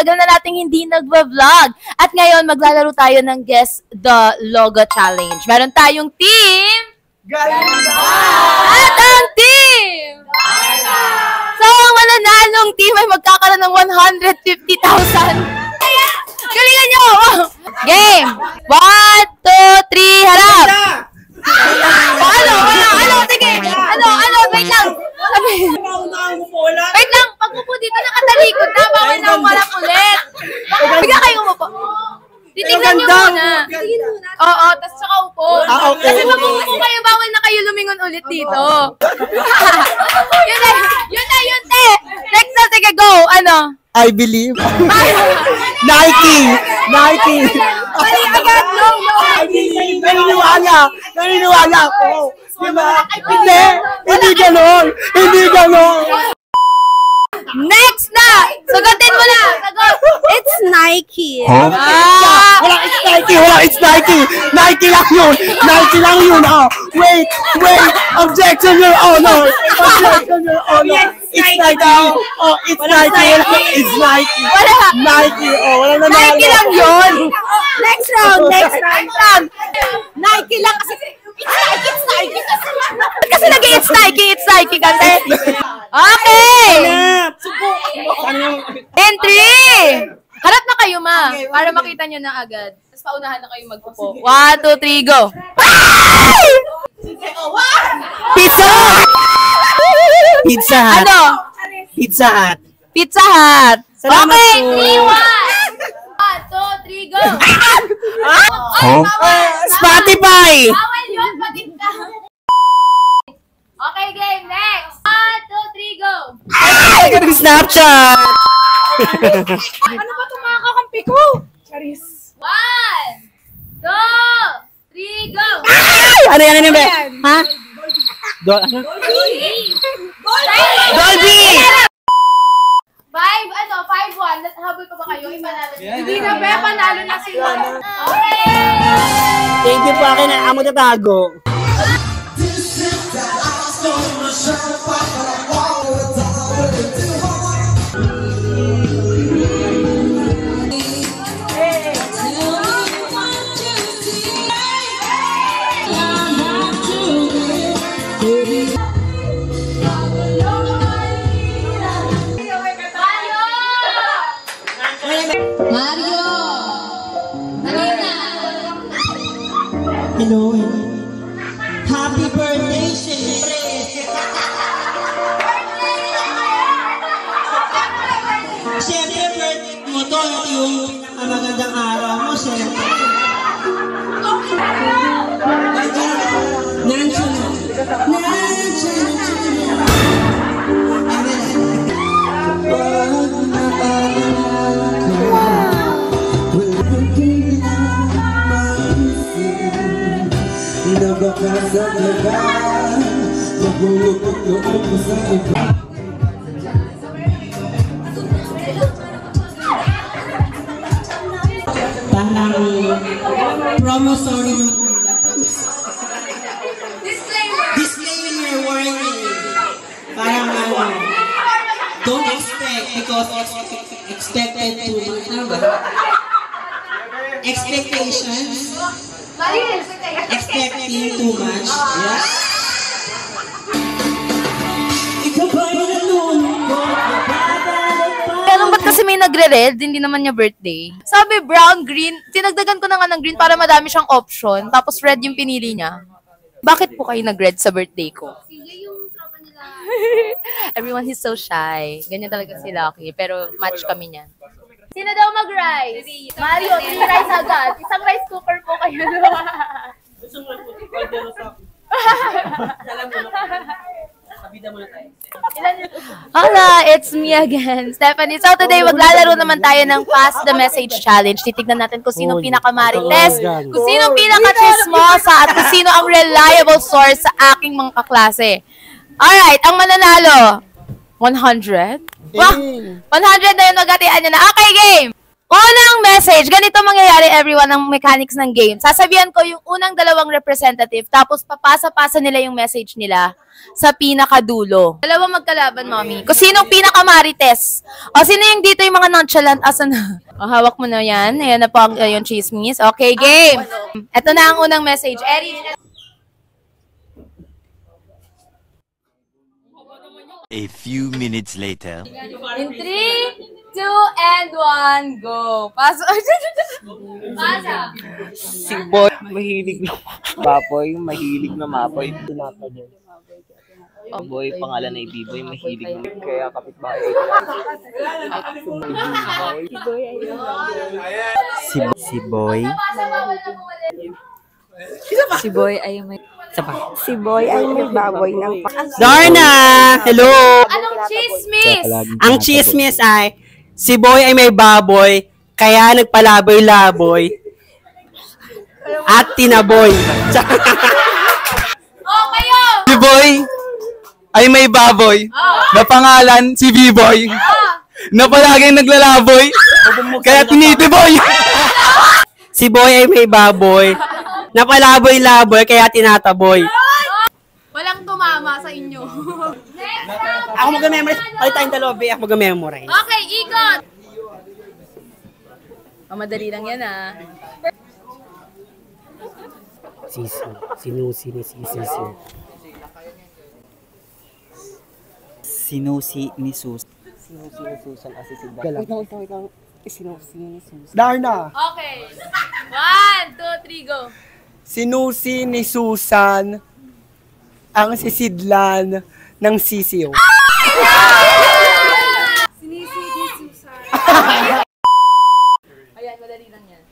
tagal na nating hindi nagva-vlog. At ngayon, maglalaro tayo ng Guess the Logo Challenge. Meron tayong team... Ganda! At ang team... Ganda! So, ang mananalong team ay magkakaroon ng 150,000. Galingan nyo! Game! 1, 2, 3, harap! Ano? Sige! Ano? Wait lang! Wait lang! Pag-upo dito, nakatalikod na. Bawal na umarap ulit. Bigla kayo umupo. Titignan nyo muna. Oo, tas saka upo. Okay. Kasi mag-upo kayo, bawal na kayo lumingon ulit dito. Yun te! Next na, sige, go! Ano? I believe. Nike! Mali agad! No! I believe! Naniniwala ako! Diba? Hindi ganon! Next na! Sagutin mo na! Sagot! It's Nike. Huh? Wala, it's Nike! Nike lang yun! Oh, wait! Objection, Your Honor! It's Nike! Oh, it's Nike! It's Nike! Nike! Oh, wala na Nike lang yun! Next round. Nike lang kasi. It's Nike kasi. Kasi nag-it's Nike kasi. Okay! In 3! Harap na kayo, ma. Para makita nyo na agad. Tapos paunahan na kayo mag-upo. 1, 2, 3, go! Pizza Hut! Ano? Pizza Hut! Pizza Hut! Salamat Okay! po. 3, 1! 1, 2, 3, go! Huh? Spotify! Bawal yun, patinta. Okay, game. Next. 1, 2, 3, go. Snapchat! Ano ba itong mga kakampi ko? Charis. 1, 2, 3, go. Ano yan? Ha? Ano? Dolby! 5-1. Habol pa ba kayo? Hindi na ba? Panalo na sila. Okay. Thank you po akin na amo tatago. Hello. Happy birthday, syempre. Syempre, birthday mo to. Ito yung pinakamagandang araw mo, syempre. Parang promissory disclaimer warning. Parang don't expect because expected to expectations. Expecting too much. Yeah. Pero ba't kasi may nagre-red? Hindi naman niya birthday. Sabi brown, green. Tinagdagan ko na nga ng green para madami siyang option. Tapos red yung pinili niya. Bakit po kayo nag-red sa birthday ko? Sige, yung tropa nila. Everyone is so shy. Ganyan talaga si Lucky. Pero match kami niyan. Sino daw mag-rice? Mario, 3 rice agad. Isang rice cooker po kayo. Hola, it's me again, Stephanie. So today, maglalaro naman tayo ng Pass the Message Challenge. Titignan natin kung sino pinakamarites, kung sino pinaka-chismosa, at kung sino ang reliable source sa aking mga kaklase. Alright, ang mananalo, 100? Wah! 100 na yun, magatian nyo na. Okay, game! Unang message, ganito mangyayari everyone ang mechanics ng game. Sasabihan ko yung unang dalawang representative, tapos papasa-pasa nila yung message nila sa pinakadulo. Dalawang magkalaban, mommy. Kung sinong pinakamarites. O sino yung dito yung mga nonchalant? Asan na? O, hawak mo na yan. Ayan na po yung chismis. Okay, game. Ito na ang unang message. Erin. A few minutes later. In 3, 2, and 1, go. Pasok. Pasa. Si Boy, mahilig na baboy, mahilig na mapoy. Boy, pangalan ay B-Boy, mahilig na. Kaya kapitbahay. Si Boy. Si Boy ay may... Si Boy ay may baboy ng Darna! Hello! Anong chismis? Ang chismis ay, si Boy ay may baboy, kaya nagpalaboy-laboy. At tinaboy. Oh, kayo! Si Boy ay may baboy na pangalan si B-Boy na palaging naglalaboy kaya tinitiboy. Si Boy ay may baboy, na palaboy-laboy, kaya tinataboy. Walang tumama sa inyo. Next! Ako mag-memorize. Ay, tayong dalawa, be. Ako mag-memorize. Okay, ikot! Madali lang yan, ah. Sisu. Sinusi ni Sisu. Sinusi ni Sus. Darna! Okay. 1, 2, 3, go. Sinusi ni Susan ang sisidlan ng sisiw. Ayan, madali lang yan.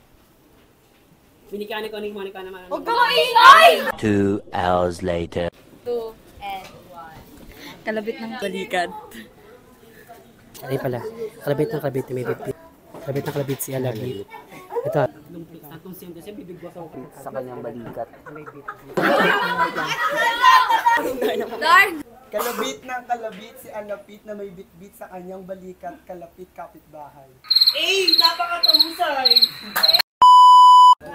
Binikani ko naman. Huwag ka maingay! 2 hours later. 2 and 1. Kalabit ng balikat. Ay pala. Kalabit ng kalabit. May bibit. Kalabit ng kalabit si Alabit. Ito. Sa kanyang balikat. Darn! Kalabit ng kalabit si Alapit na may bitbit sa kanyang balikat, kalapit kapitbahay.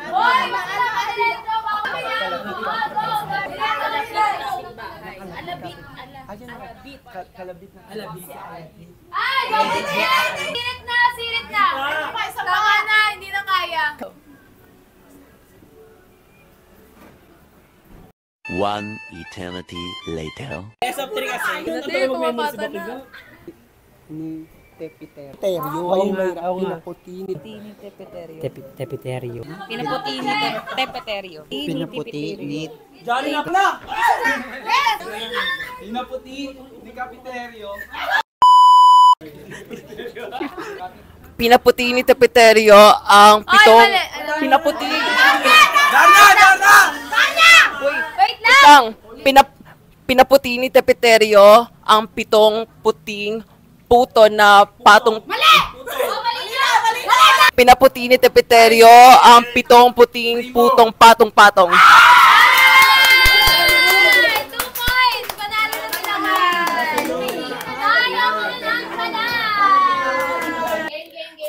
Hoy! Ano ba? Alabit. Ayun na. Kalabit ng kalabit si Alapit. Ay! Sirit na! Tama na, hindi na kaya. 1 eternity later. Ni Tepiterio. Ay, may pinaputi ni Tepiterio. Pinaputi ni Tepeterio. Pinaputi ni... Johnny na pala! Pinaputi ni Kapiterio. Pinaputi ni Tepeterio ang pitong... mali. Pinaputi... Darna! Wait lang! Pinaputi ni Tepeterio ang pitong puting puto na patong... Mali! Mali! Pinaputi ni Tepeterio ang pitong puting putong patong-patong. 2 points! Panalo na sila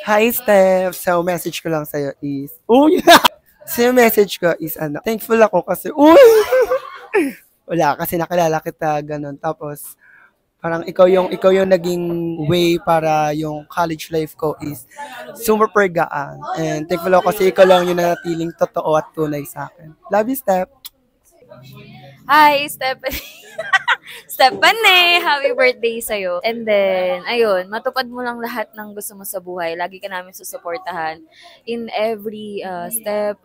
Hi, Steph! So, message ko lang sa'yo is... Uy! So, yung message ko is ano, thankful ako kasi... Uy! Wala, kasi nakilala kita, ganun. Tapos, parang ikaw yung naging way para yung college life ko is super gaan. And thankful ako kasi ikaw lang yung nanatiling totoo at tunay sa akin. Love you, Steph! Hi, Stephanie. Stephanie, happy birthday sa'yo. And then, ayun, matupad mo lang lahat ng gusto mo sa buhay. Lagi ka namin susuportahan in every step,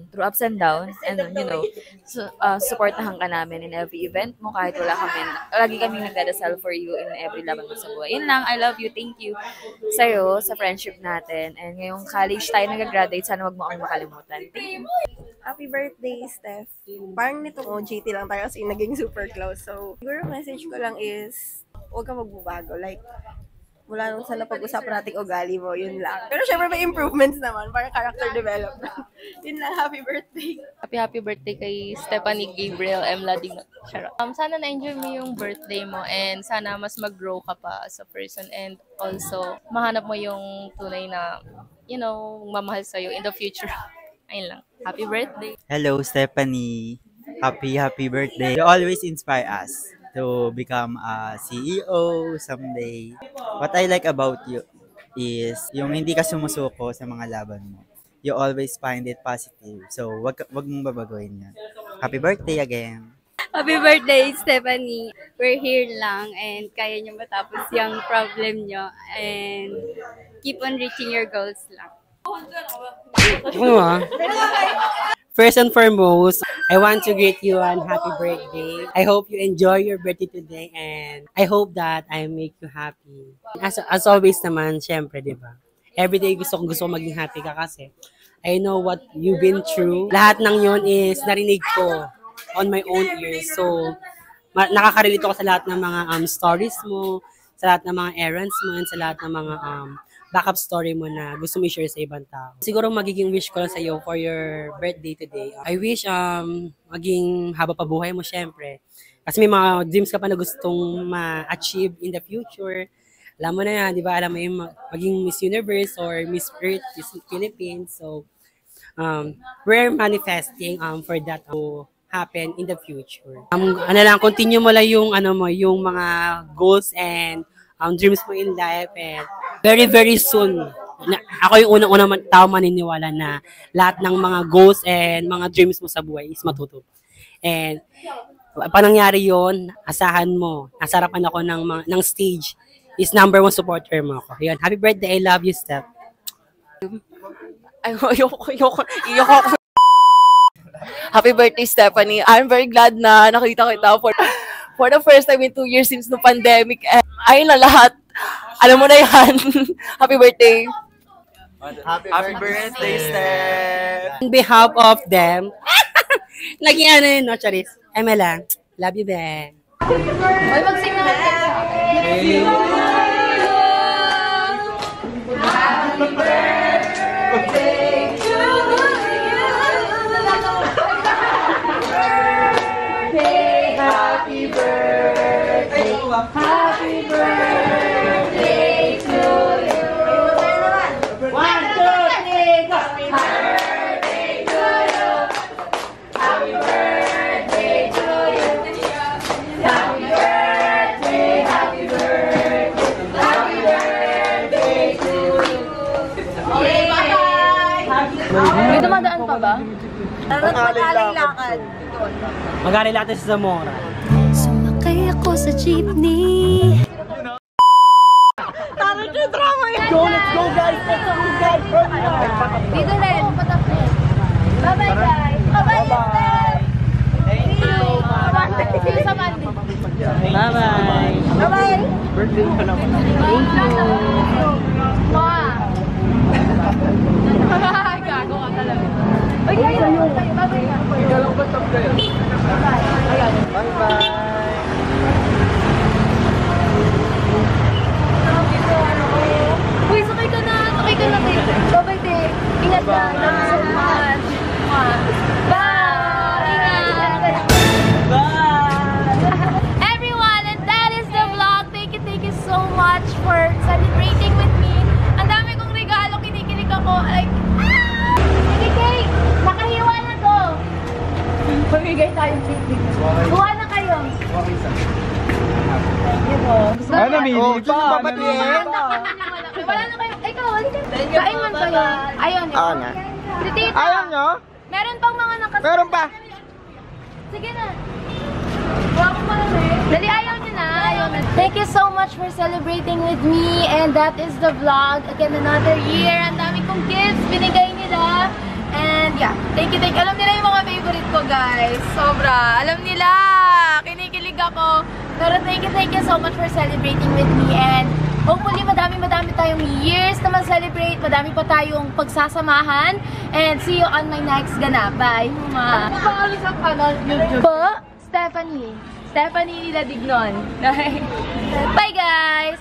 through ups and downs. And, you know, supportahan ka namin in every event mo kahit wala kami. Lagi kaming nagdadasal for you in every laban mo sa buhay. Yun lang, I love you, thank you sa'yo, sa friendship natin. And ngayong college tayo nag-graduate, sana wag mo kami makalimutan. Thank you. Happy birthday, Steph. Parang nitong OJT lang tayo kasi naging super close. So, siguro message ko lang is, huwag ka magbabago. Like, mula nung sa napag-usapan nating ugali mo, yun lang. Pero syempre may improvements naman, parang character development. Yun lang, happy birthday. Happy birthday kay Stephanie Gabriel M. Lading. Sana na-enjoy mo yung birthday mo and sana mas mag-grow ka pa as a person and also mahanap mo yung tunay na mamahal sa'yo in the future. Ayun lang. Happy birthday. Hello, Stephanie. Happy birthday. You always inspire us to become a CEO someday. What I like about you is yung hindi ka sumusuko sa mga laban mo. You always find it positive. So, wag mong babaguhin yan. Happy birthday again. Happy birthday, Stephanie. We're here lang and kaya niyo matapos yung problem niyo and keep on reaching your goals lang. First and foremost, I want to greet you an happy birthday. I hope you enjoy your birthday today and I hope that I make you happy. As always naman, syempre, di ba? Everyday gusto ko maging happy ka kasi I know what you've been through. Lahat ng yon is narinig ko on my own ears. So, nakaka-relate ako sa lahat ng mga stories mo, sa lahat ng mga errands mo, and sa lahat ng mga backup story mo na gusto mo i-share sa ibang tao. Siguro magiging wish ko lang sa iyo for your birthday today. I wish maging haba pa buhay mo syempre. Kasi may mga dreams ka pa na gustong ma-achieve in the future. Alam mo na yan, di ba? Alam mo yung maging Miss Universe or Miss Earth, Miss Philippines. So, we're manifesting for that to happen in the future. Continue mo lang yung yung mga goals and dreams mo in life and very, very soon, ako yung unang tao maniniwala na lahat ng mga goals and mga dreams mo sa buhay is matutupad. And pag nangyari yun, asahan mo, nasarapan ako ng stage, is #1 supporter mo ako. Yun, happy birthday, I love you, Steph. Ayoko. Happy birthday, Stephanie. I'm very glad na nakita kita for the first time in 2 years since the pandemic. Ayun na lahat. Alam mo na yan. Happy birthday. Happy birthday, Steph. On behalf of them, naging yun, no, Charis? Emela, love you, Ben. Hoy, mag-sing na natin. Happy birthday to you. Happy birthday. Happy birthday to you. 1, 2, 3, go. Happy birthday to you. Happy birthday to you. Happy birthday, happy birthday. Happy birthday to you. Okay, bye-bye. May dumadaan pa ba? Mag-alay-lakad. Mag-alay natin sa Zamora. Sumakay ako sa jeepney. Parang yung drama yun. Let's go guys! Dito rin. Bye-bye guys. Bye-bye Steph. See you sa Monday. Bye-bye. Bye-bye. Birthday ka naman. Thank you. Gago ka talaga. Uy, kayo. Bye-bye na. Ikaw ba top kayo? Bye-bye. Uy, sakay ka na. Sakay ka na, babe. Bye-bye, babe. Ingat ka. Love you so much. Bye. Ingat. Bye. Everyone, and that is the vlog. Thank you so much for celebrating with me. Ang dami kong regalo. Kinikilig ako. Like, Kinikig! Nakahiwa na to. Pamigay tayong cake. Kuha na kayo. Thank you po. Ano, mili pa? Wala na kayo. Ikaw, halika. Kain man kayo. Ayaw niyo. Ako na. Si Tita. Ayaw nyo? Meron pang mga nakasama. Meron pa. Sige na. Dali, ayaw niyo na. Ayaw na. Thank you so much for celebrating with me. And that is the vlog. Again, another year. Ang dami kong gifts binigay nila. And yeah, thank you. Alam nila yung mga favorite ko, guys. Sobra. Alam nila. Kinikilig ako. Pero thank you so much for celebrating with me. And hopefully, madami tayong years na ma-celebrate. Madami pa tayong pagsasamahan. And see you on my next ganap. Bye. Ano ba ang isang YouTube? Po? Stephanie Niladignon. Bye, guys.